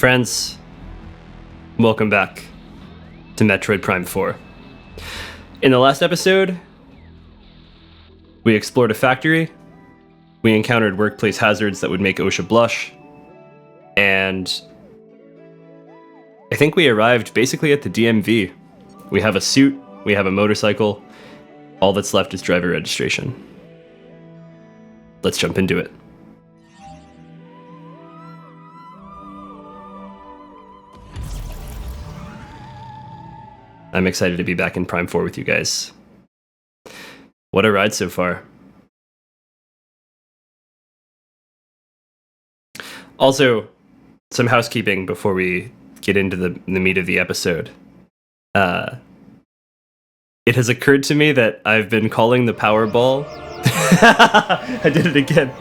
Friends, welcome back to Metroid Prime 4. In the last episode, we explored a factory, we encountered workplace hazards that would make OSHA blush, and I think we arrived basically at the DMV. We have a suit, we have a motorcycle, all that's left is driver registration. Let's jump into it. I'm excited to be back in Prime 4 with you guys. What a ride so far. Also, some housekeeping before we get into the meat of the episode. It has occurred to me that I've been calling the Powerball... I did it again.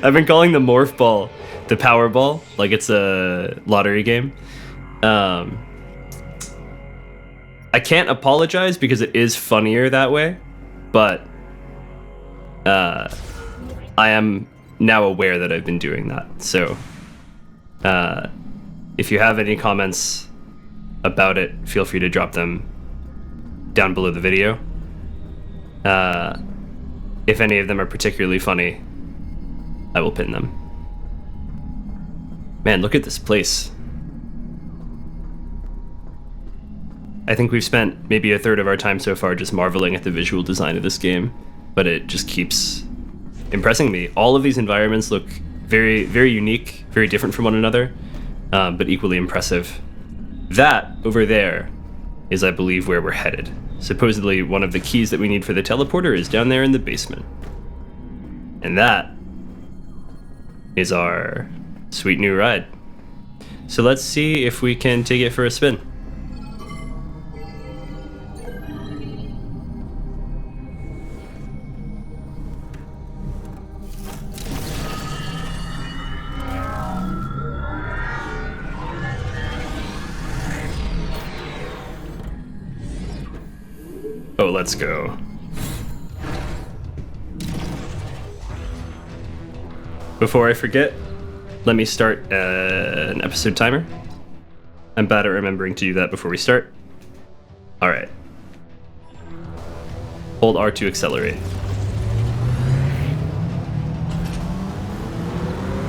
I've been calling the Morph Ball the Powerball, like it's a lottery game. I can't apologize because it is funnier that way, but I am now aware that I've been doing that. So if you have any comments about it, feel free to drop them down below the video. If any of them are particularly funny, I will pin them. Man, look at this place. I think we've spent maybe a third of our time so far just marveling at the visual design of this game, but it just keeps impressing me. All of these environments look very, very unique, very different from one another, but equally impressive. That, over there, is, I believe, where we're headed. Supposedly, one of the keys that we need for the teleporter is down there in the basement. And that is our sweet new ride. So let's see if we can take it for a spin. Oh, let's go. Before I forget, let me start an episode timer. I'm bad at remembering to do that before we start. Alright. Hold R to accelerate.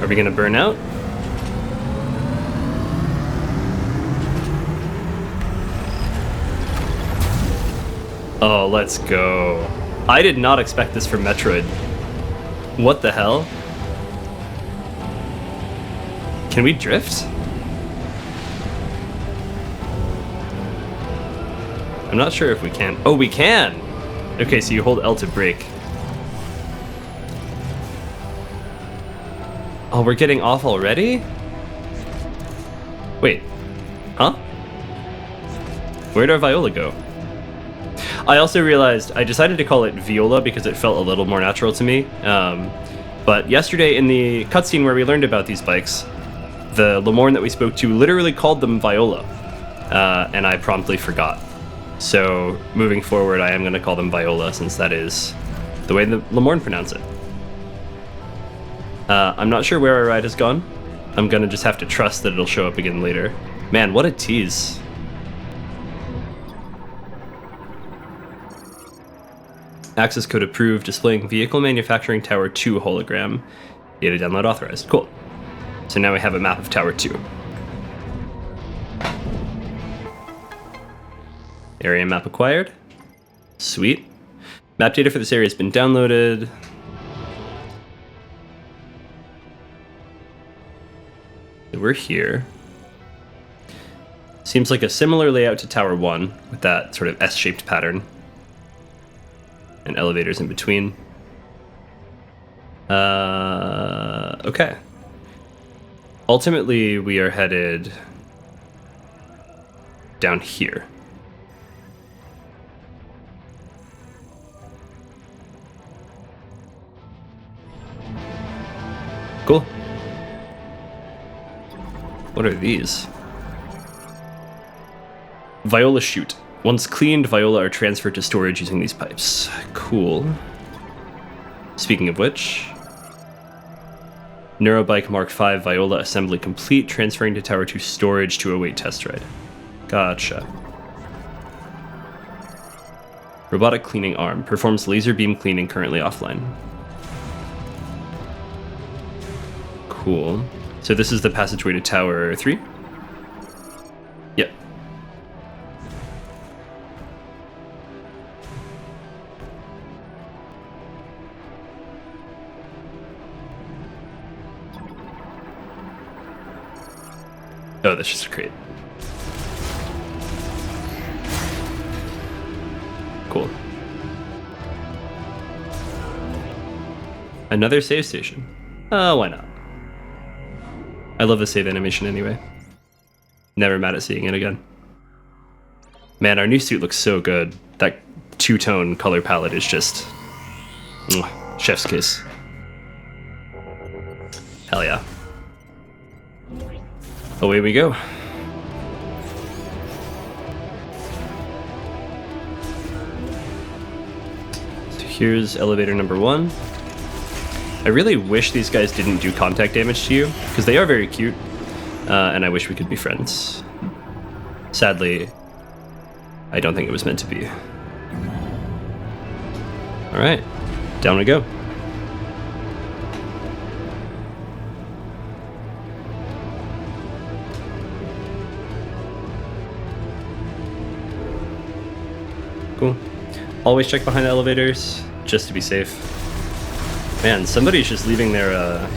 Are we gonna burn out? Oh, let's go. I did not expect this from Metroid. What the hell? Can we drift? I'm not sure if we can. Oh, we can! Okay, so you hold L to brake. Oh, we're getting off already? Wait. Huh? Where'd our Viola go? I also realized I decided to call it Viola because it felt a little more natural to me. But yesterday in the cutscene where we learned about these bikes, the Lemorne that we spoke to literally called them Viola, and I promptly forgot. So moving forward, I am going to call them Viola since that is the way the Lemorne pronounce it. I'm not sure where our ride has gone. I'm going to just have to trust that it'll show up again later. Man, what a tease. Access code approved, displaying Vehicle Manufacturing Tower 2 hologram. Data download authorized. Cool. So now we have a map of Tower 2. Area map acquired. Sweet. Map data for this area has been downloaded. So we're here. Seems like a similar layout to Tower 1 with that sort of S-shaped pattern. And elevators in between. Okay. Ultimately, we are headed down here. Cool. What are these? Viola chute. Once cleaned, Viola are transferred to storage using these pipes. Cool. Speaking of which, Neurobike Mark V Viola assembly complete. Transferring to Tower 2 storage to await test ride. Gotcha. Robotic cleaning arm. Performs laser beam cleaning, currently offline. Cool. So this is the passageway to Tower 3? Yep. Oh, that's just a crate. Cool. Another save station. Why not? I love the save animation anyway. Never mad at seeing it again. Man, our new suit looks so good. That two-tone color palette is just... chef's kiss. Hell yeah. Away we go. So here's elevator number 1. I really wish these guys didn't do contact damage to you, because they are very cute, and I wish we could be friends. Sadly, I don't think it was meant to be. Alright, down we go. Cool. Always check behind the elevators, just to be safe. Man, somebody's just leaving their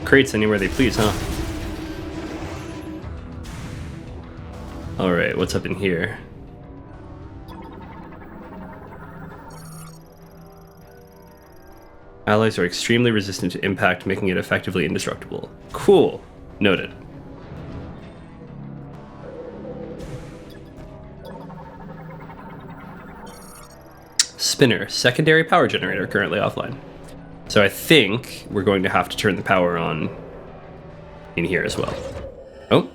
crates anywhere they please, huh? Alright, what's up in here? Alloys are extremely resistant to impact, making it effectively indestructible. Cool. Noted. Spinner, secondary power generator, currently offline. So I think we're going to have to turn the power on in here as well. Oh.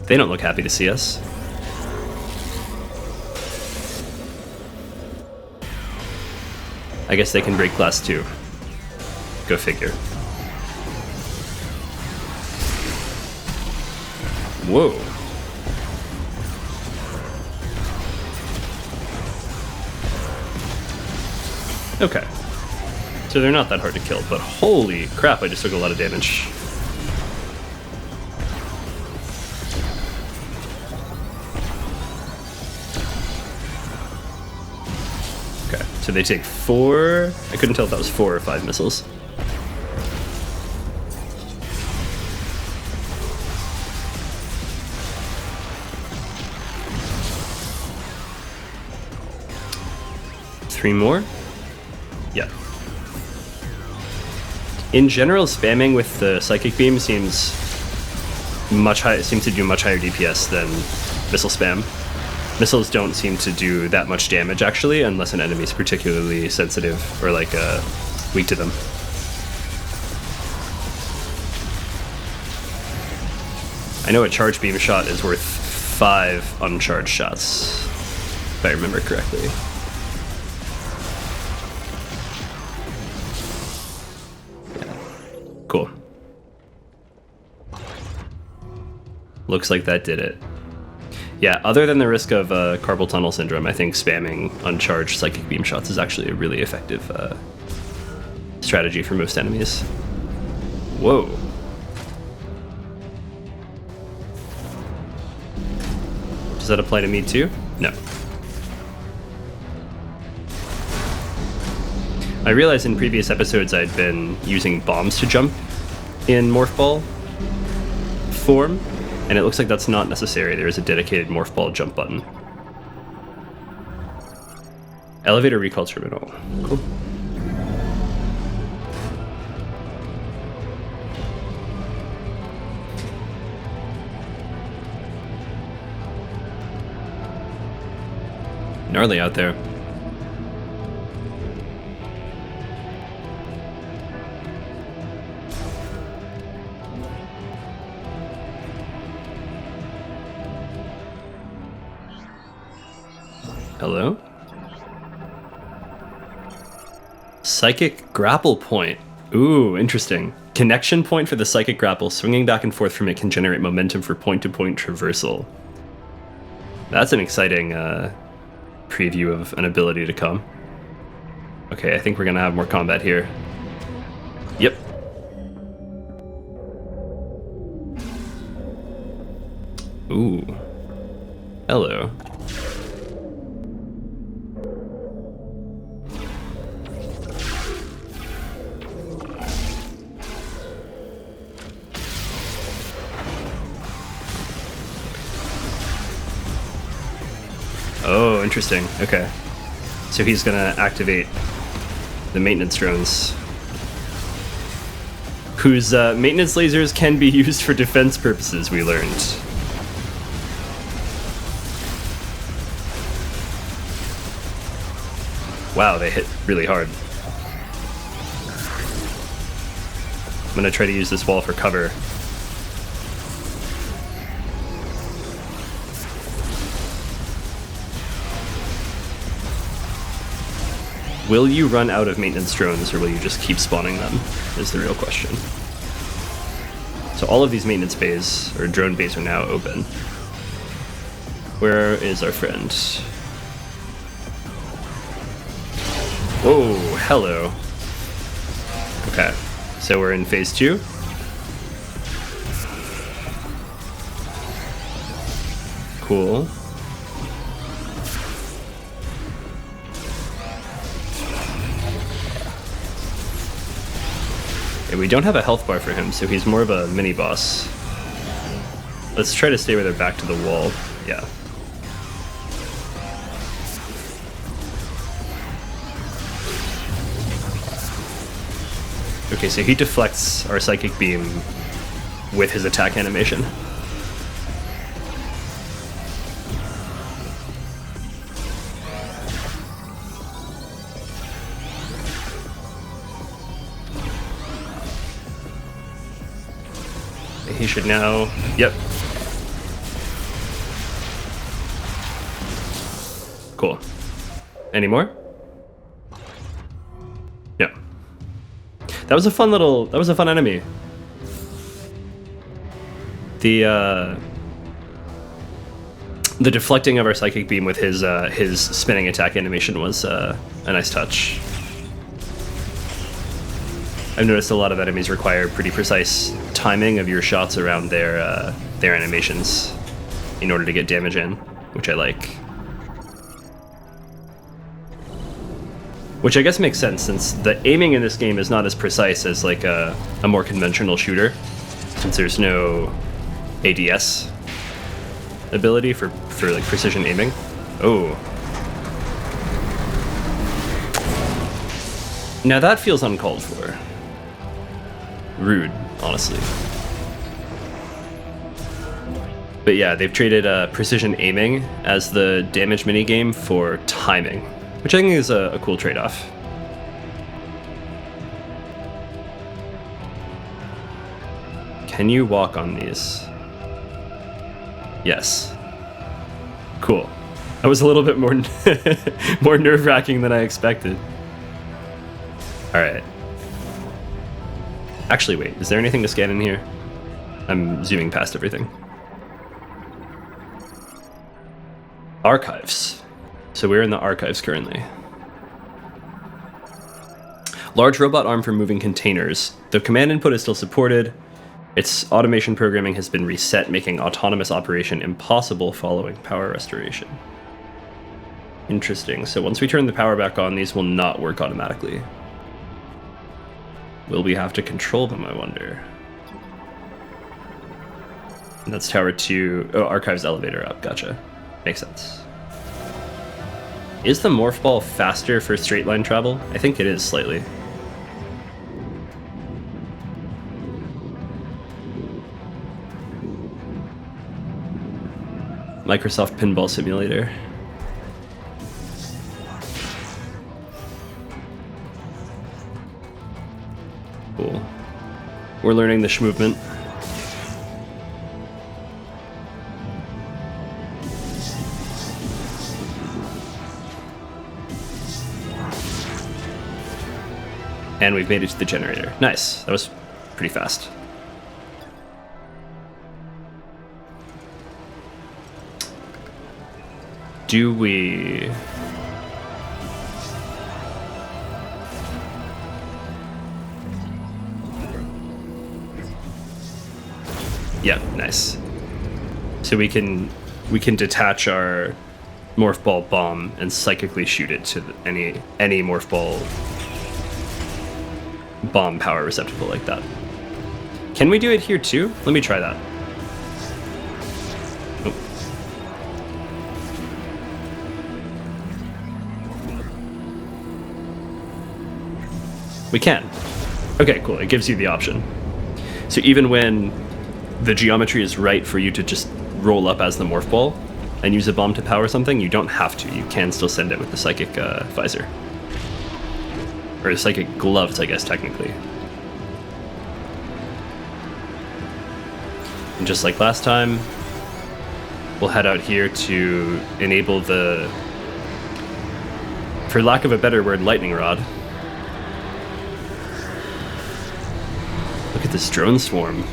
They don't look happy to see us. I guess they can break glass too. Go figure. Whoa. Okay. So they're not that hard to kill, but holy crap, I just took a lot of damage. Okay, so they take 4... I couldn't tell if that was 4 or 5 missiles. Three more? Yeah. In general, spamming with the psychic beam seems to do much higher DPS than missile spam. Missiles don't seem to do that much damage actually, unless an enemy is particularly sensitive or like weak to them. I know a charge beam shot is worth 5 uncharged shots, if I remember correctly. Cool. Looks like that did it. Yeah, other than the risk of carpal tunnel syndrome, I think spamming uncharged psychic beam shots is actually a really effective strategy for most enemies. Whoa. Does that apply to me too? No. I realized in previous episodes I'd been using bombs to jump in Morph Ball form, and it looks like that's not necessary. There is a dedicated Morph Ball jump button. Elevator recall terminal. Cool. Gnarly out there. Hello? Psychic grapple point. Ooh, interesting. Connection point for the psychic grapple. Swinging back and forth from it can generate momentum for point-to-point traversal. That's an exciting preview of an ability to come. Okay, I think we're gonna have more combat here. Yep. Ooh. Hello. Oh, interesting. Okay. So he's gonna activate the maintenance drones, whose maintenance lasers can be used for defense purposes, we learned. Wow, they hit really hard. I'm gonna try to use this wall for cover. Will you run out of maintenance drones, or will you just keep spawning them, is the real question. So all of these maintenance bays, or drone bays, are now open. Where is our friend? Whoa, hello. Okay, so we're in phase 2. Cool. And we don't have a health bar for him, so he's more of a mini-boss. Let's try to stay with our back to the wall. Yeah. Okay, so he deflects our psychic beam with his attack animation. He should now... Yep. Cool. Any more? Yeah. That was a fun little... That was a fun enemy. The deflecting of our psychic beam with his spinning attack animation was a nice touch. I've noticed a lot of enemies require pretty precise timing of your shots around their animations in order to get damage in, which I like. Which I guess makes sense, since the aiming in this game is not as precise as like a more conventional shooter, since there's no ADS ability for like precision aiming. Oh. Now that feels uncalled for. Rude, honestly. But yeah, they've traded precision aiming as the damage minigame for timing, which I think is a cool trade-off. Can you walk on these? Yes. Cool. That was a little bit more more nerve-wracking than I expected. All right. Actually, wait, is there anything to scan in here? I'm zooming past everything. Archives. So we're in the archives currently. Large robot arm for moving containers. The command input is still supported. Its automation programming has been reset, making autonomous operation impossible following power restoration. Interesting. So once we turn the power back on, these will not work automatically. Will we have to control them, I wonder? And that's tower 2. Oh, archives elevator up. Gotcha. Makes sense. Is the morph ball faster for straight line travel? I think it is slightly. Microsoft Pinball Simulator. Cool. We're learning the movement. And we've made it to the generator. Nice. That was pretty fast. Do we... Yeah, nice. So we can detach our morph ball bomb and psychically shoot it to any morph ball bomb power receptacle like that. Can we do it here too? Let me try that. Oh. We can. Okay, cool. It gives you the option. So even when the geometry is right for you to just roll up as the morph ball and use a bomb to power something, you don't have to. You can still send it with the psychic visor. Or the psychic gloves, I guess, technically. And just like last time, we'll head out here to enable the, for lack of a better word, lightning rod. Look at this drone swarm.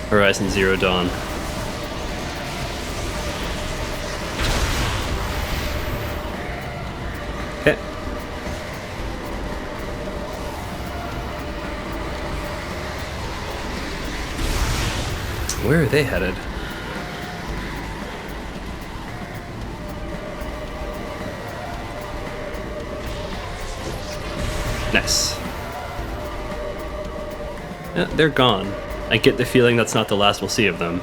Horizon Zero Dawn. Okay. Where are they headed? Nice. Yeah, they're gone. I get the feeling that's not the last we'll see of them.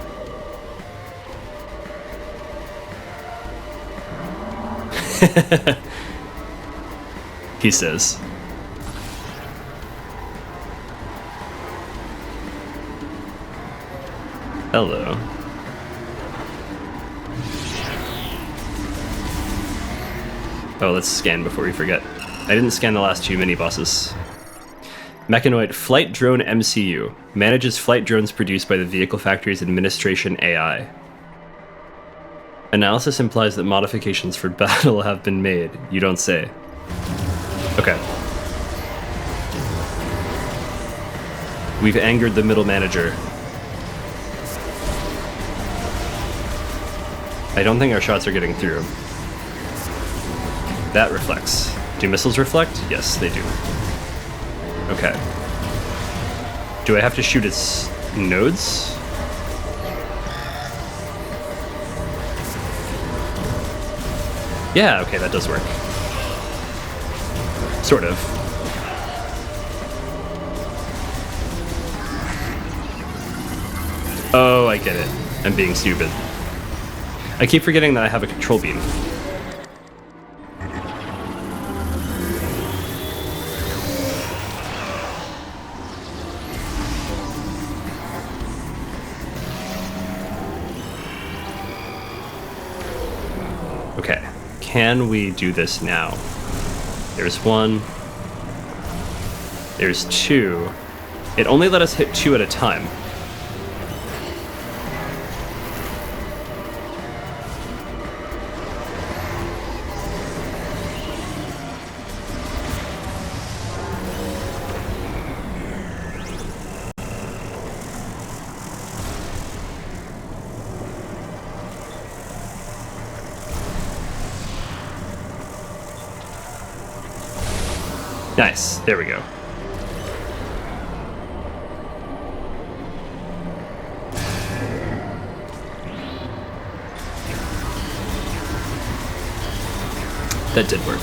He says. Hello. Oh, let's scan before we forget. I didn't scan the last two mini-bosses. Mechanoid Flight Drone MCU. Manages flight drones produced by the Vehicle Factory's Administration AI. Analysis implies that modifications for battle have been made. You don't say. Okay. We've angered the middle manager. I don't think our shots are getting through. That reflects. Do missiles reflect? Yes, they do. Okay. Do I have to shoot its nodes? Yeah, okay, that does work. Sort of. Oh, I get it. I'm being stupid. I keep forgetting that I have a control beam. Okay, can we do this now? There's one. There's two. It only let us hit two at a time. Nice, there we go. That did work.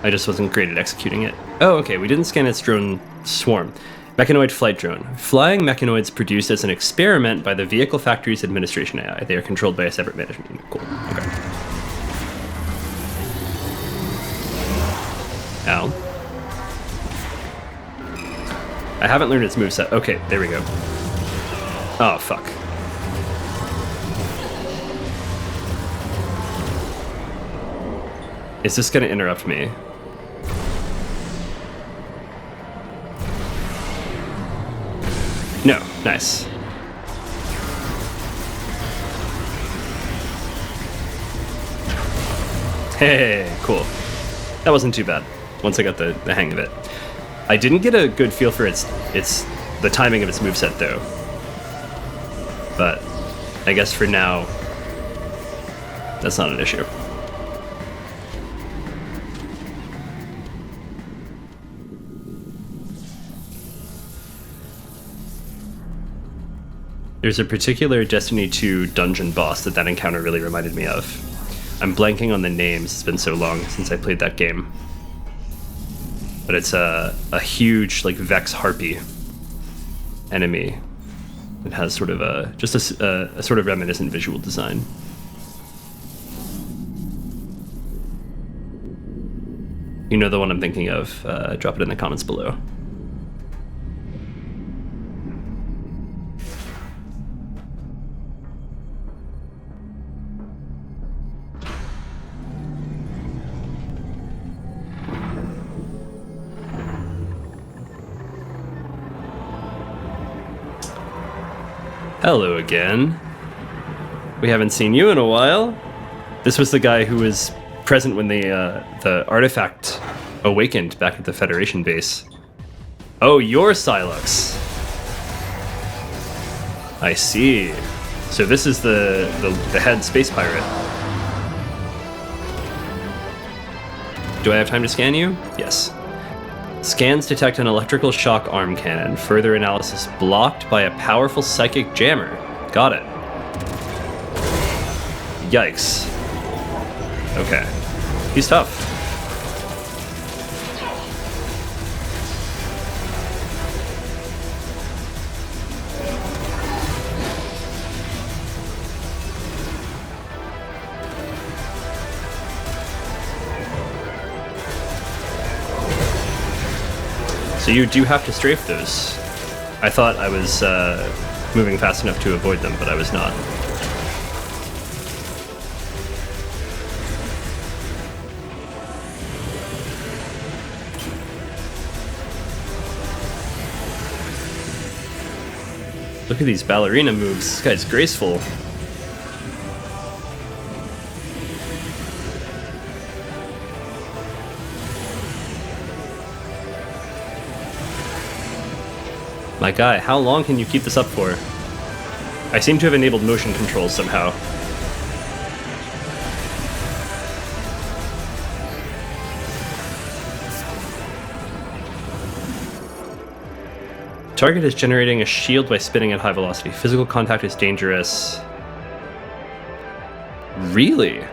I just wasn't great at executing it. Oh, okay, we didn't scan its drone swarm. Mechanoid flight drone. Flying mechanoids produced as an experiment by the Vehicle Factory's Administration AI. They are controlled by a separate management unit. Cool, okay. Ow. I haven't learned its moveset. Okay, there we go. Oh, fuck. Is this gonna interrupt me? Nice. Hey, cool. That wasn't too bad once I got the hang of it. I didn't get a good feel for the timing of its moveset though. But I guess for now, that's not an issue. There's a particular Destiny 2 dungeon boss that encounter really reminded me of. I'm blanking on the names, it's been so long since I played that game. But it's a huge, like, Vex Harpy enemy. It has sort of a sort of reminiscent visual design. You know the one I'm thinking of, drop it in the comments below. Hello again. We haven't seen you in a while. This was the guy who was present when the artifact awakened back at the Federation base. Oh, you're Silux. I see. So this is the head space pirate. Do I have time to scan you? Yes. Scans detect an electrical shock arm cannon. Further analysis blocked by a powerful psychic jammer. Got it. Yikes. Okay. He's tough. So you do have to strafe those. I thought I was moving fast enough to avoid them, but I was not. Look at these ballerina moves. This guy's graceful. My guy, how long can you keep this up for? I seem to have enabled motion controls somehow. Target is generating a shield by spinning at high velocity. Physical contact is dangerous. Really?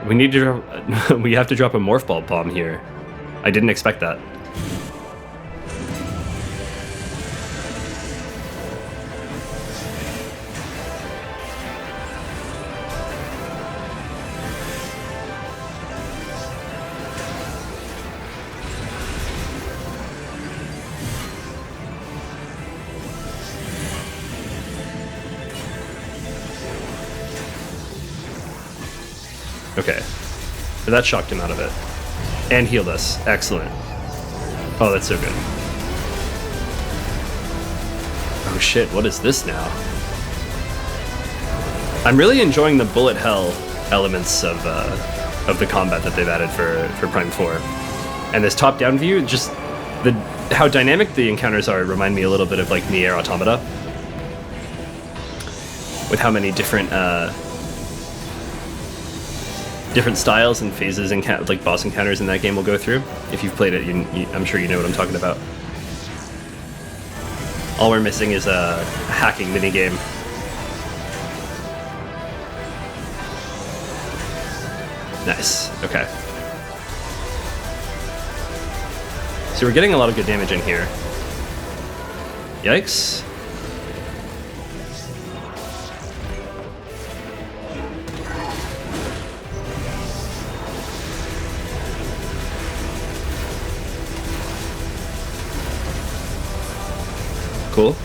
We need to we have to drop a morph ball bomb here. I didn't expect that. Okay, so that shocked him out of it. And healed us. Excellent. Oh, that's so good. Oh shit, what is this now? I'm really enjoying the bullet hell elements of the combat that they've added for Prime 4. And this top-down view, just how dynamic the encounters are remind me a little bit of like Nier Automata. With how many different styles and phases and like boss encounters in that game will go through. If you've played it, I'm sure you know what I'm talking about. All we're missing is a hacking minigame. Nice. Okay. So we're getting a lot of good damage in here. Yikes. Cool.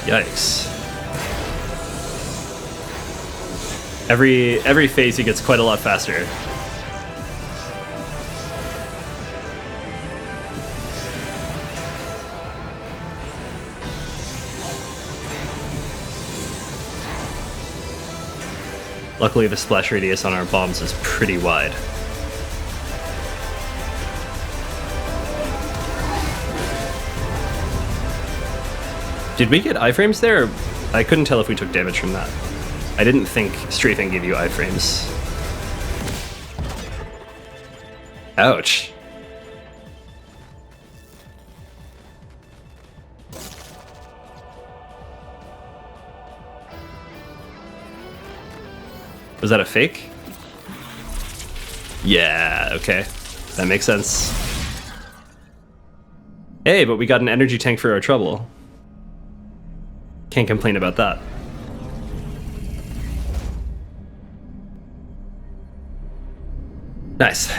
Yikes. Every phase he gets quite a lot faster. Luckily, the splash radius on our bombs is pretty wide. Did we get iframes there? I couldn't tell if we took damage from that. I didn't think strafing gave you iframes. Ouch. Was that a fake? Yeah, okay. That makes sense. Hey, but we got an energy tank for our trouble. Can't complain about that. Nice.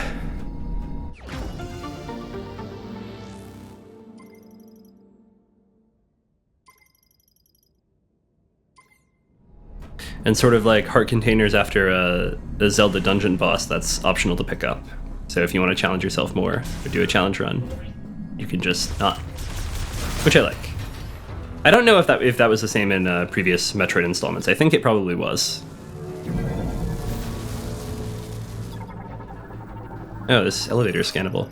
And sort of like heart containers after a Zelda dungeon boss, that's optional to pick up. So if you want to challenge yourself more or do a challenge run, you can just not. Which I like. I don't know if that was the same in previous Metroid installments. I think it probably was. Oh, this elevator is scannable.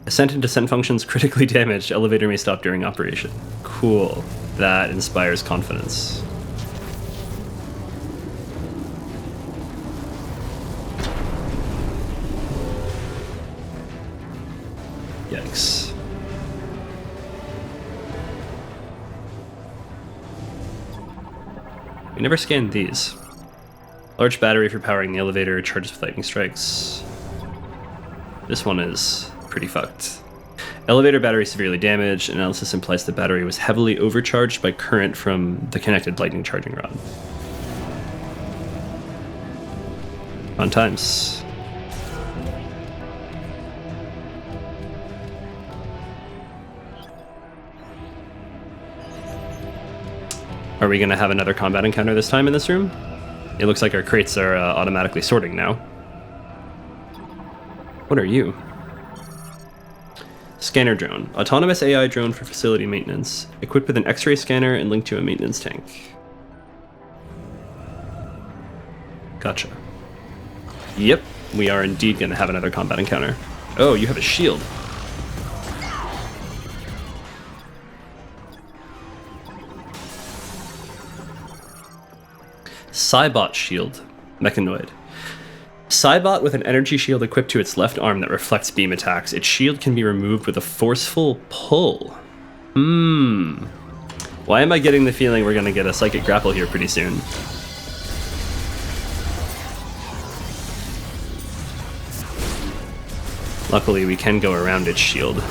Ascent and descent functions critically damaged. Elevator may stop during operation. Cool. That inspires confidence. Yikes. We never scanned these. Large battery for powering the elevator, charges with lightning strikes. This one is pretty fucked. Elevator battery severely damaged. Analysis implies the battery was heavily overcharged by current from the connected lightning charging rod. Fun times. Are we going to have another combat encounter this time in this room? It looks like our crates are automatically sorting now. What are you? Scanner drone. Autonomous AI drone for facility maintenance. Equipped with an X-ray scanner and linked to a maintenance tank. Gotcha. Yep, we are indeed going to have another combat encounter. Oh, you have a shield. Cybot shield. Mechanoid. Cybot with an energy shield equipped to its left arm that reflects beam attacks. Its shield can be removed with a forceful pull. Why am I getting the feeling we're going to get a psychic grapple here pretty soon? Luckily, we can go around its shield.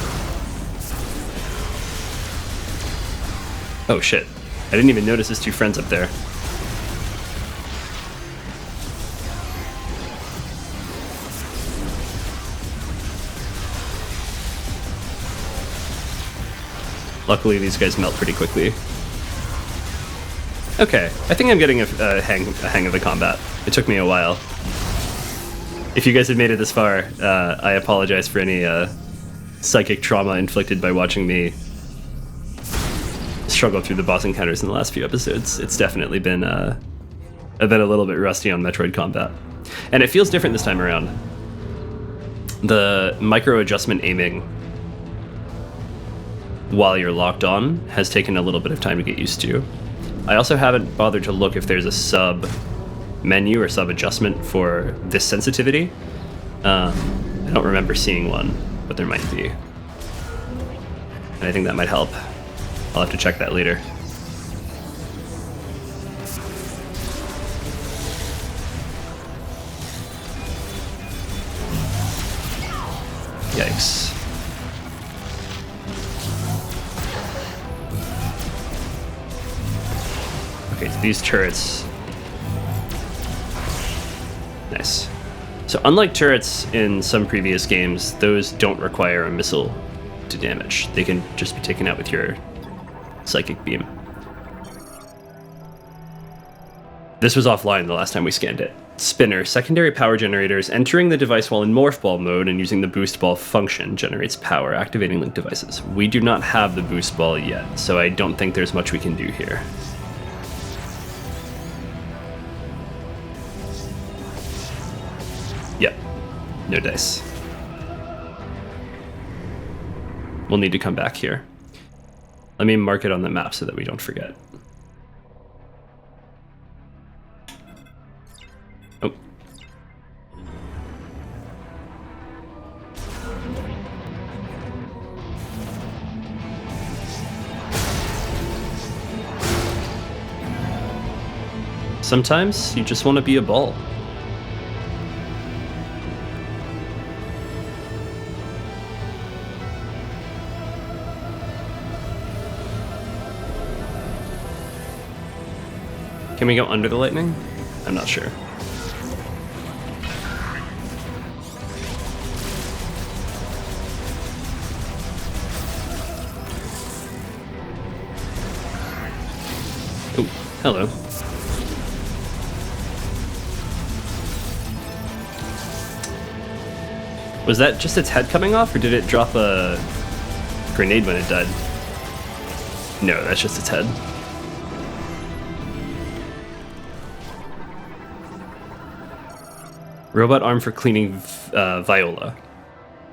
Oh shit. I didn't even notice his two friends up there. Luckily, these guys melt pretty quickly. Okay, I think I'm getting a hang of the combat. It took me a while. If you guys have made it this far, I apologize for any psychic trauma inflicted by watching me struggle through the boss encounters in the last few episodes. It's definitely been I've been a little bit rusty on Metroid combat. And it feels different this time around. The micro adjustment aiming while you're locked on has taken a little bit of time to get used to. I also haven't bothered to look if there's a sub menu or sub adjustment for this sensitivity. I don't remember seeing one, but there might be. And I think that might help. I'll have to check that later. Yikes. Okay, so these turrets. Nice. So unlike turrets in some previous games, those don't require a missile to damage. They can just be taken out with your psychic beam. This was offline the last time we scanned it. Spinner, secondary power generators. Entering the device while in morph ball mode and using the boost ball function generates power, activating linked devices. We do not have the boost ball yet, so I don't think there's much we can do here. Yep, no dice. We'll need to come back here. Let me mark it on the map so that we don't forget. Oh. Sometimes you just want to be a ball. Can we go under the lightning? I'm not sure. Oh, hello. Was that just its head coming off, or did it drop a grenade when it died? No, that's just its head. Robot arm for cleaning viola.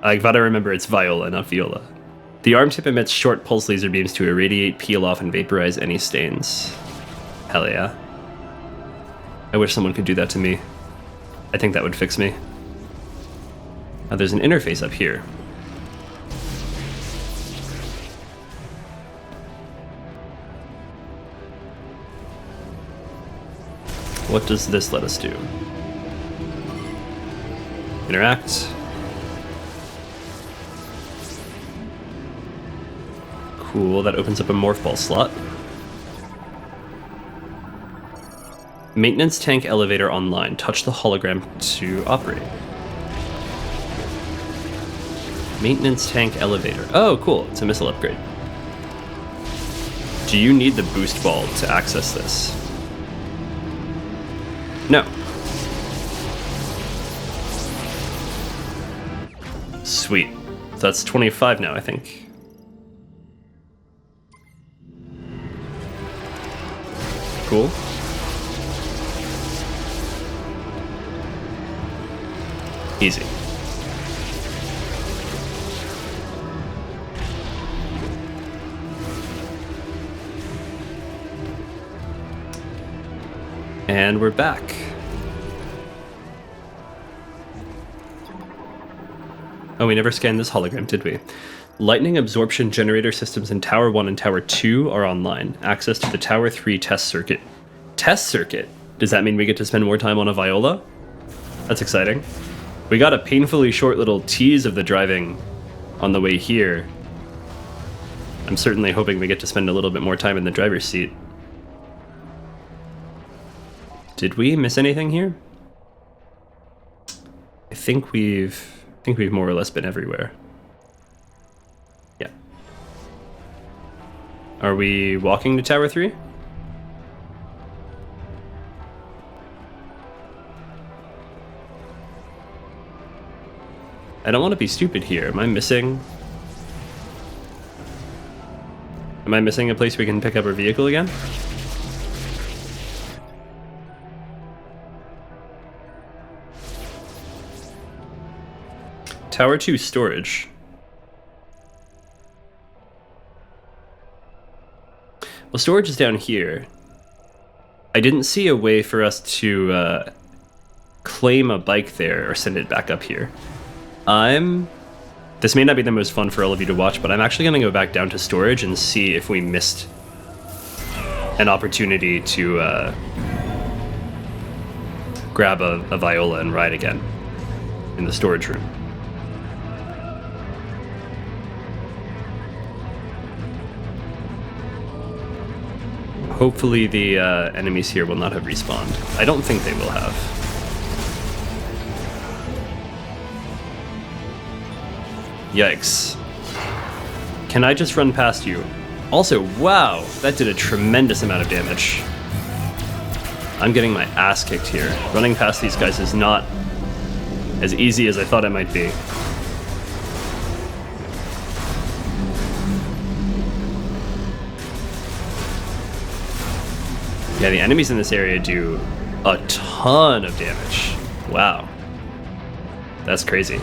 I gotta remember it's viola, not viola. The arm tip emits short pulse laser beams to irradiate, peel off, and vaporize any stains. Hell yeah. I wish someone could do that to me. I think that would fix me. Now there's an interface up here. What does this let us do? Interact. Cool, that opens up a morph ball slot. Maintenance tank elevator online. Touch the hologram to operate. Maintenance tank elevator. Oh, cool, it's a missile upgrade. Do you need the boost ball to access this? No. Sweet. So that's 25 now, I think. Cool. Easy. And we're back. Oh, we never scanned this hologram, did we? Lightning absorption generator systems in Tower 1 and Tower 2 are online. Access to the Tower 3 test circuit. Test circuit? Does that mean we get to spend more time on a viola? That's exciting. We got a painfully short little tease of the driving on the way here. I'm certainly hoping we get to spend a little bit more time in the driver's seat. Did we miss anything here? I think we've more or less been everywhere. Yeah. Are we walking to Tower 3? I don't want to be stupid here. Am I missing a place we can pick up our vehicle again? Tower 2 storage. Well, storage is down here. I didn't see a way for us to claim a bike there or send it back up here. This may not be the most fun for all of you to watch, but I'm actually going to go back down to storage and see if we missed an opportunity to grab a viola and ride again in the storage room. Hopefully the enemies here will not have respawned. I don't think they will have. Yikes. Can I just run past you? Also, wow, that did a tremendous amount of damage. I'm getting my ass kicked here. Running past these guys is not as easy as I thought it might be. Yeah, the enemies in this area do a ton of damage. Wow. That's crazy.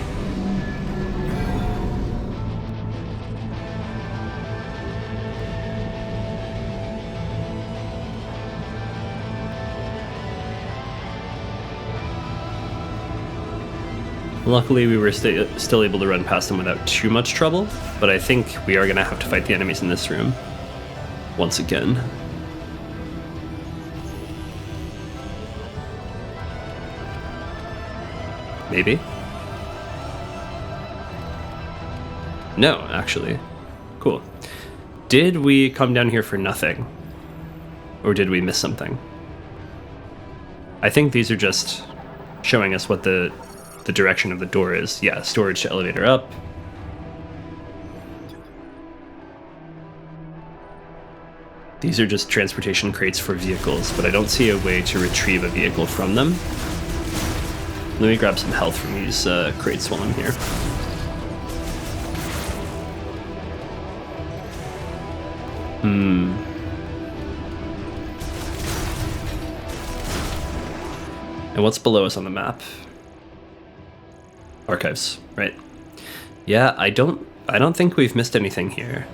Luckily, we were still able to run past them without too much trouble, but I think we are going to have to fight the enemies in this room once again. Maybe? No, actually. Cool. Did we come down here for nothing? Or did we miss something? I think these are just showing us what the direction of the door is. Yeah, storage to elevator up. These are just transportation crates for vehicles, but I don't see a way to retrieve a vehicle from them. Let me grab some health from these crates while I'm here. And what's below us on the map? Archives, right? Yeah, I don't think we've missed anything here.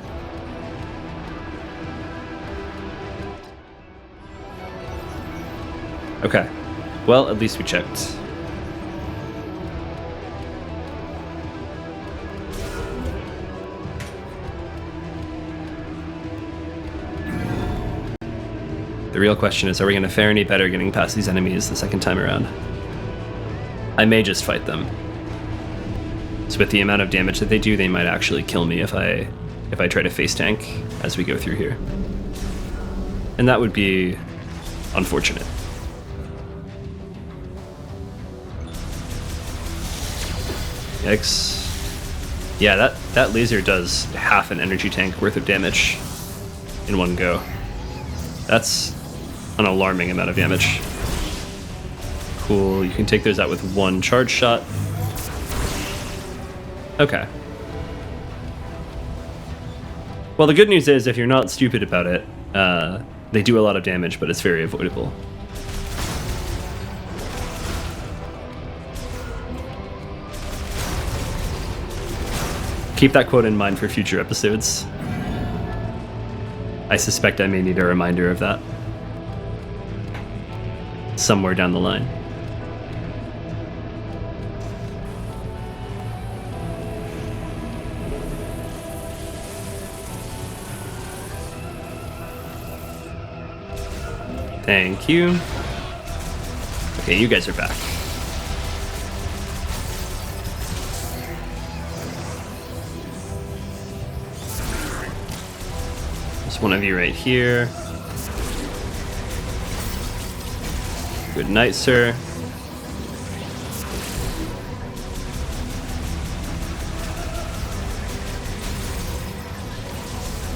Okay. Well, at least we checked. The real question is, are we going to fare any better getting past these enemies the second time around? I may just fight them. So with the amount of damage that they do, they might actually kill me if I try to face tank as we go through here. And that would be unfortunate. Yikes. Yeah, that laser does half an energy tank worth of damage in one go. That's an alarming amount of damage. Cool, you can take those out with one charge shot. Okay. Well, the good news is, if you're not stupid about it, they do a lot of damage, but it's very avoidable. Keep that quote in mind for future episodes. I suspect I may need a reminder of that somewhere down the line. Thank you. Okay, you guys are back. There's one of you right here. Good night, sir.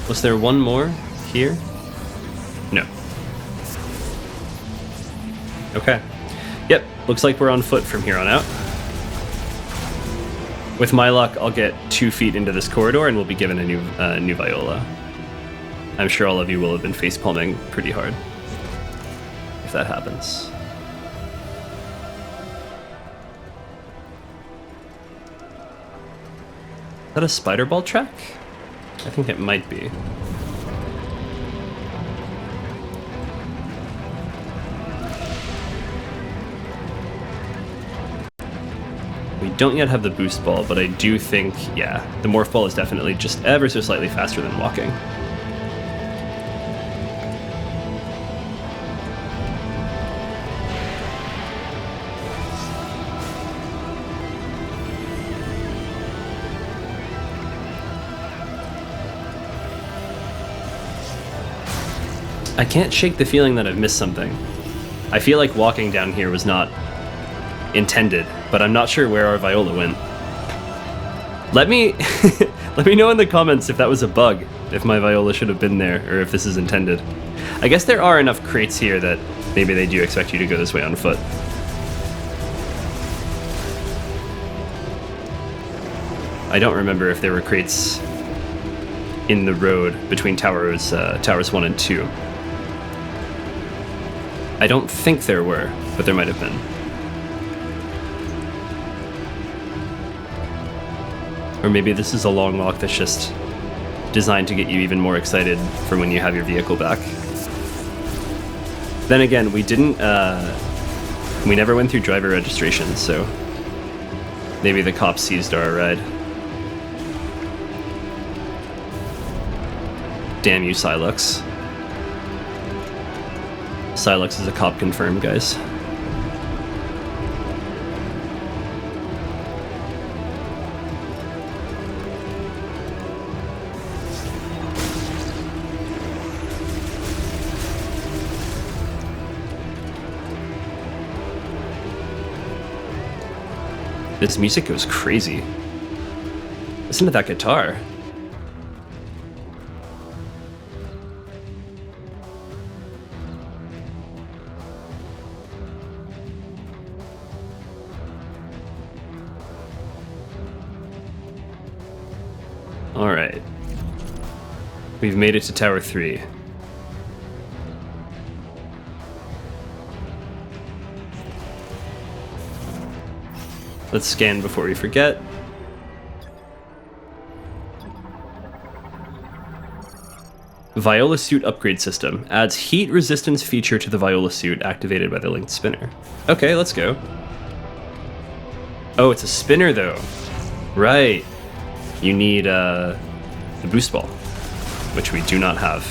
Was there one more here? No. Okay. Yep, looks like we're on foot from here on out. With my luck, I'll get 2 feet into this corridor and we'll be given a new viola. I'm sure all of you will have been facepalming pretty hard if that happens. Is that a spider ball track? I think it might be. We don't yet have the boost ball, but I do think, yeah, the morph ball is definitely just ever so slightly faster than walking. I can't shake the feeling that I've missed something. I feel like walking down here was not intended, but I'm not sure where our viola went. Let me let me know in the comments if that was a bug, if my viola should have been there, or if this is intended. I guess there are enough crates here that Maybe they do expect you to go this way on foot. I don't remember if there were crates in the road between towers 1 and 2. I don't think there were, but there might have been. Or maybe this is a long walk that's just designed to get you even more excited for when you have your vehicle back. Then again, we never went through driver registration, so maybe the cops seized our ride. Damn you, Silux. Silux is a cop confirmed, guys. This music goes crazy. Listen to that guitar. All right. We've made it to Tower 3. Let's scan before we forget. Viola suit upgrade system. Adds heat resistance feature to the Viola suit activated by the linked spinner. Okay, let's go. Oh, it's a spinner though. Right. You need the boost ball, which we do not have.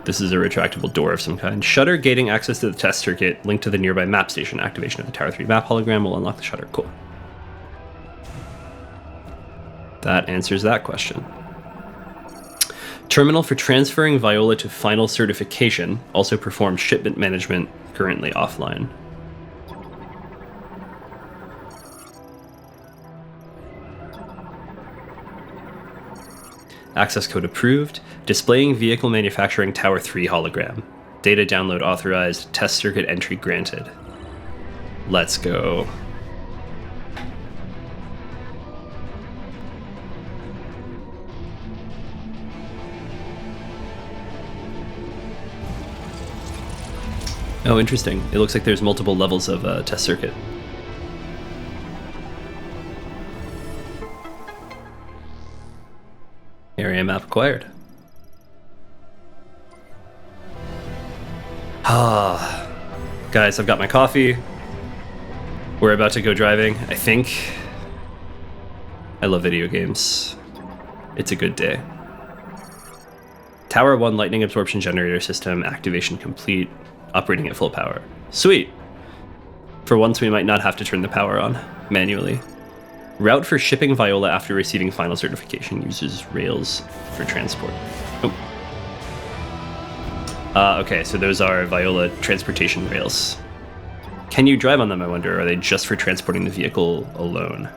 This is a retractable door of some kind. Shutter gating access to the test circuit linked to the nearby map station. Activation of the Tower 3 map hologram will unlock the shutter. Cool. That answers that question. Terminal for transferring Viola to final certification. Also performs shipment management, currently offline. Access code approved. Displaying vehicle manufacturing Tower 3 hologram. Data download authorized. Test circuit entry granted. Let's go. Oh, interesting. It looks like there's multiple levels of test circuit. Area map acquired. Ah, guys, I've got my coffee. We're about to go driving, I think. I love video games. It's a good day. Tower 1 lightning absorption generator system activation complete. Operating at full power. Sweet. For once, we might not have to turn the power on manually. Route for shipping Viola after receiving final certification uses rails for transport. Oh. Okay, so those are Viola transportation rails. Can you drive on them, I wonder, or are they just for transporting the vehicle alone?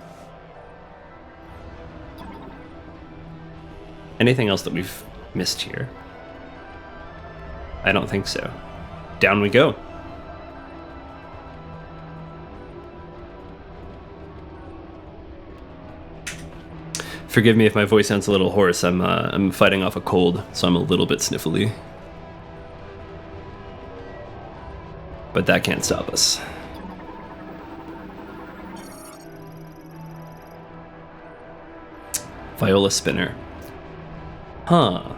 Anything else that we've missed here? I don't think so. Down we go. Forgive me if my voice sounds a little hoarse. I'm fighting off a cold, so I'm a little bit sniffly. But that can't stop us. Viola spinner. Huh.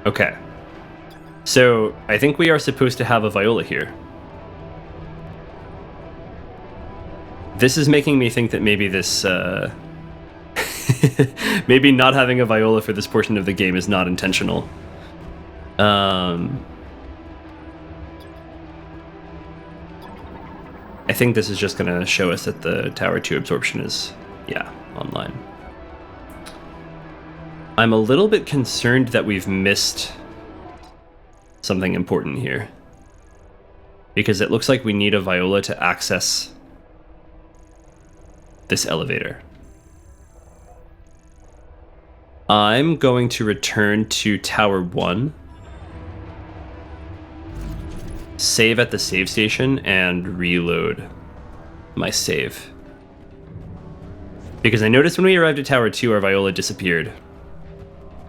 Okay. So, I think we are supposed to have a Viola here. This is making me think that maybe this, maybe not having a Viola for this portion of the game is not intentional. I think this is just going to show us that the Tower 2 absorption is, yeah, online. I'm a little bit concerned that we've missed something important here, because it looks like we need a Viola to access this elevator. I'm going to return to Tower 1, save at the save station, and reload my save. Because I noticed when we arrived at Tower 2, our Viola disappeared.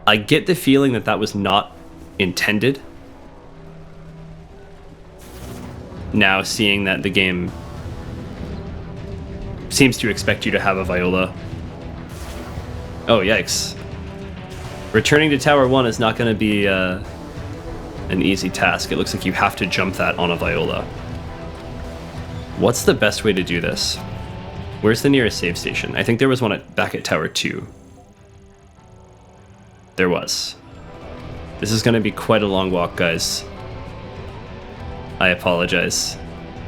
I get the feeling that that was not intended. Now, seeing that the game seems to expect you to have a Viola. Oh, yikes. Returning to Tower 1 is not going to be an easy task. It looks like you have to jump that on a Viola. What's the best way to do this? Where's the nearest save station? I think there was one back at Tower 2. There was. This is going to be quite a long walk, guys. I apologize.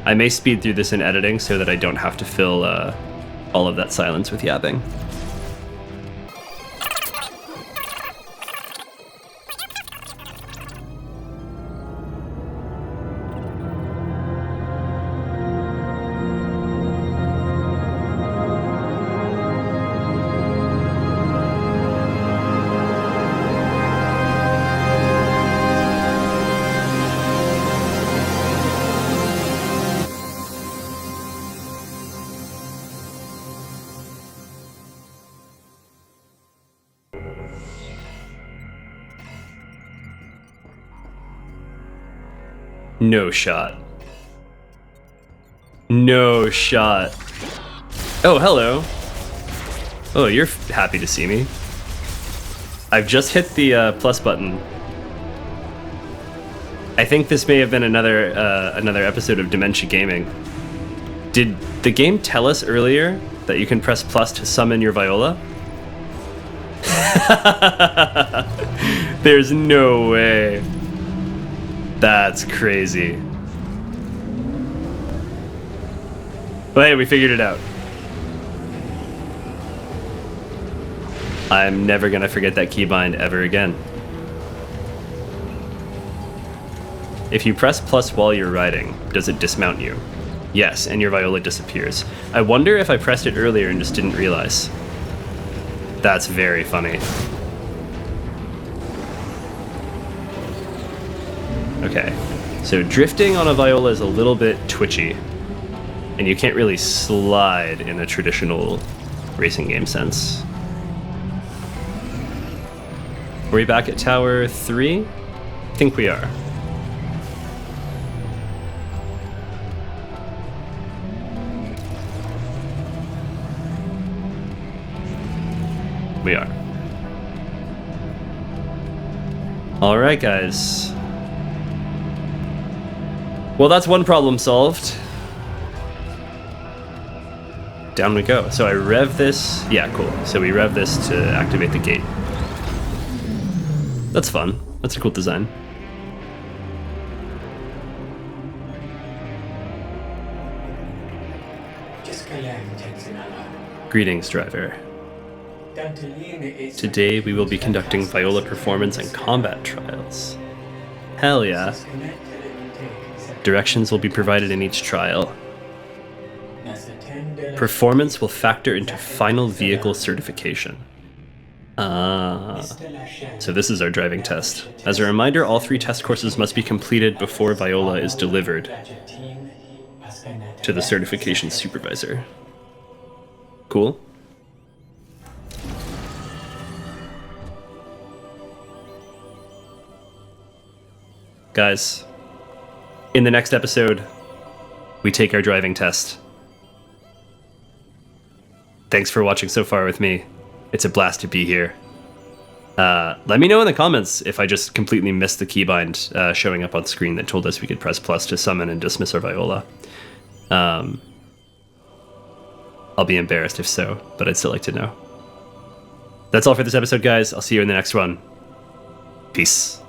I may speed through this in editing so that I don't have to fill all of that silence with yapping. No shot. No shot. Oh, hello. Oh, you're happy to see me. I've just hit the plus button. I think this may have been another episode of Dementia Gaming. Did the game tell us earlier that you can press plus to summon your Viola? There's no way. That's crazy. But hey, we figured it out. I'm never gonna forget that keybind ever again. If you press plus while you're riding, does it dismount you? Yes, and your Viola disappears. I wonder if I pressed it earlier and just didn't realize. That's very funny. Okay, so drifting on a Viola is a little bit twitchy, and you can't really slide in a traditional racing game sense. Are we back at Tower 3? I think we are. We are. All right, guys. Well, that's one problem solved. Down we go. So I rev this. Yeah, cool. So we rev this to activate the gate. That's fun. That's a cool design. Greetings, driver. Today we will be conducting Viola performance and combat trials. Hell yeah. Directions will be provided in each trial. Performance will factor into final vehicle certification. So this is our driving test. As a reminder, all 3 test courses must be completed before Viola is delivered to the certification supervisor. Cool. Guys, in the next episode, we take our driving test. Thanks for watching so far with me. It's a blast to be here. Let me know in the comments if I just completely missed the keybind showing up on screen that told us we could press plus to summon and dismiss our Viola. I'll be embarrassed if so, but I'd still like to know. That's all for this episode, guys. I'll see you in the next one. Peace.